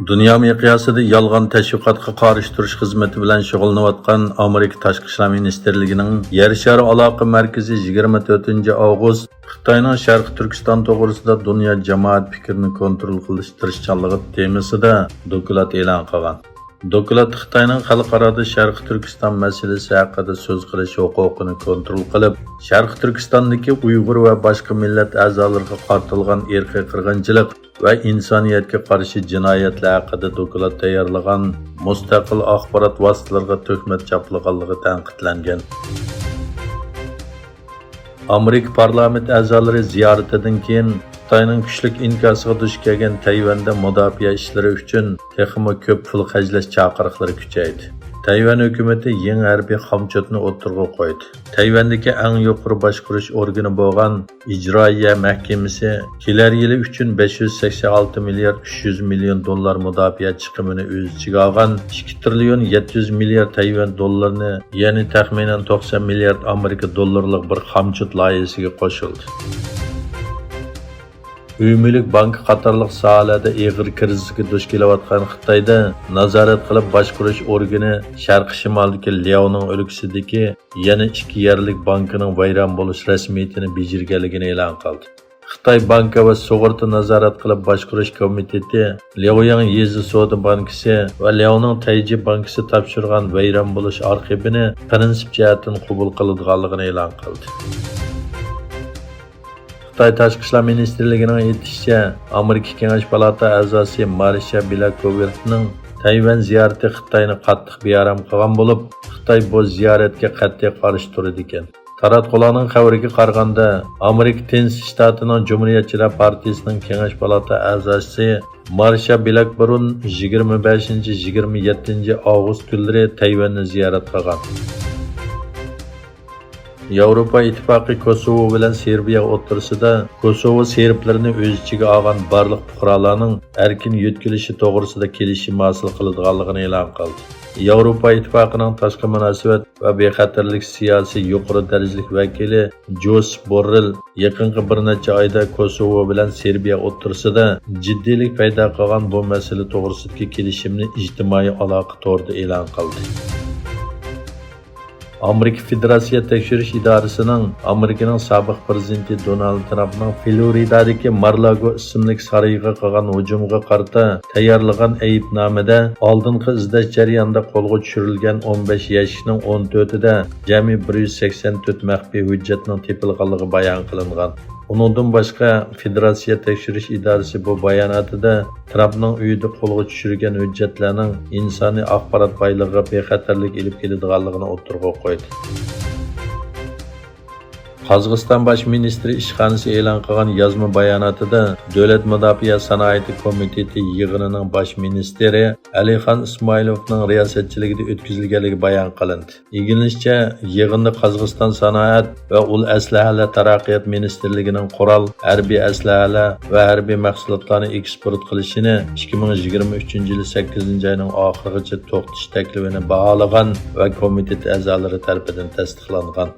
Dünya miqyosida yolg'on tashviqotga qarshi turish xizmati bilan shug'ullanayotgan Amerika Tashqi ishlar ministrligining Yer shari aloqa markazi 24 avgust Xitoyning Sharq Turkiston to'g'risida dunyo jamoat fikrini kontrol qilish tirishchanligi temasida doklad e'lon qilgan. Doklad Xitoyning xalqaro Sharq Turkiston masalasi haqida so'z qilish huquqini kontrol qilib, Sharq Turkistondagi Uyg'ur va boshqa millat a'zolariga qartilgan irqiy qirg'inchilik va insoniyatga qarshi jinoyatlar haqida doklad tayyorlagan mustaqil axborot vositalariga tuhmat chaplaganligi tanqidlangan. Amerika parlament a'zolari ziyoratidan keyin Xitoyning kuchli inkosiga duch kelgan Tayvanda mudofaa ishlari uchun texmo ko'p pul xarjlash chaqiriqlari kuchaydi. Tayvan hukumati yangi harbiy xomchotni o'tirg'a qo'ydi. Tayvandagi eng yuqori boshqarish organi bo'lgan ijroiya mahkamasi kelar yili uchun 586 milliard 300 million dollar mudofaa chiqimini o'z ichiga olgan 2 trillion 700 milliard Tayvan dollarini, ya'ni taxminan 90 milliard Amerika dollarlik bir xomchot loyihasiga qo'shildi. Uyumlik banki qatorliq sohalarda ig'ir krizga duch kelayotgan Xitoyda nazorat qilib boshqarish organi Sharq shimoldagi Liaoning o'lkasidagi yana 2 yerlik bankining vayron bo'lish rasmiyatini bajarganligini e'lon qildi. Xitoy banka va sug'urta nazorat qilib boshqarish komiteti Liaoyang Yezi Soda bankisi va Liaoning Taiji bankisi topshirgan vayron bo'lish arxivini prinsip jihatdan qabul qiladiganligini e'lon qildi. Xitoy Tashqi ishlar ministrligining aytishicha, Amerika Kengash palata a'zosi Marsha Bilakovertning Tayvan ziyorati Xitoyni qattiq bearam qilgan bo'lib, Xitoy bu ziyoratga qat'iy qarshi turadi ekan. Taratqularning xabariga qaraganda, Amerika Tennessee shtatining Cumhuriyetçiler partiyasining Kengash palata a'zosi Marsha Bilakoverun 25-27 avgust kunlari Tayvanni ziyorat qilgan. Yevropa ittifoqi Kosovo bilan Serbiya o'rtasida Kosovo serblarini o'z ichiga olgan barliq fuqarolarning erkin yetkilishi to'g'risida kelishim hosil qiladiganligini e'lon qildi. Yevropa ittifoqining tashqi munosabat va bexatarlik siyosiy yuqori darajali vakili Josep Borrell yaqinqi bir necha oyda Kosovo bilan Serbiya o'rtasida jiddiylik paydo qilgan bu masala to'g'risidagi kelishimni ijtimoiy aloqa to'rida e'lon qildi. Amerika Federatsiya tekshirish idorasining Amerikaning sobiq prezidenti Donald Trumpning Floridadagi Mar-a-Lago ismli saroyiga qilgan hujumga qarata tayyorlagan aybnomada oldingi izlash jarayonida qo'lga tushirilgan 15 yoshning 14da jami 184 maxfiy hujjatning tepilganligi bayon qilingan. Undan boshqa Federatsiya tekshirish idorasi bu bayonotida Trumpning uyida qo'lga tushirgan hujjatlarning insoniy axborot boyligiga bexatarlik ilib keladiganligini o'tirg'a qo'ydi. Qozog'iston bosh ministri ishxonasi e'lon qilgan yozma bayonotida Davlat mudofaa sanoati komiteti yig'inining bosh ministri Alixon Ismoilovning riyosatchiligida o'tkazilganligi bayon qilindi. Ilginchcha, yig'inda Qozog'iston sanoat va ul aslahalar taraqqiyot ministrligining qurol, harbiy aslahalar va harbiy mahsulotlarni eksport qilishini 2023-yil 8-oyning oxirigacha to'xtatish taklifini baholagan va komitet a'zolari tomonidan tasdiqlangan.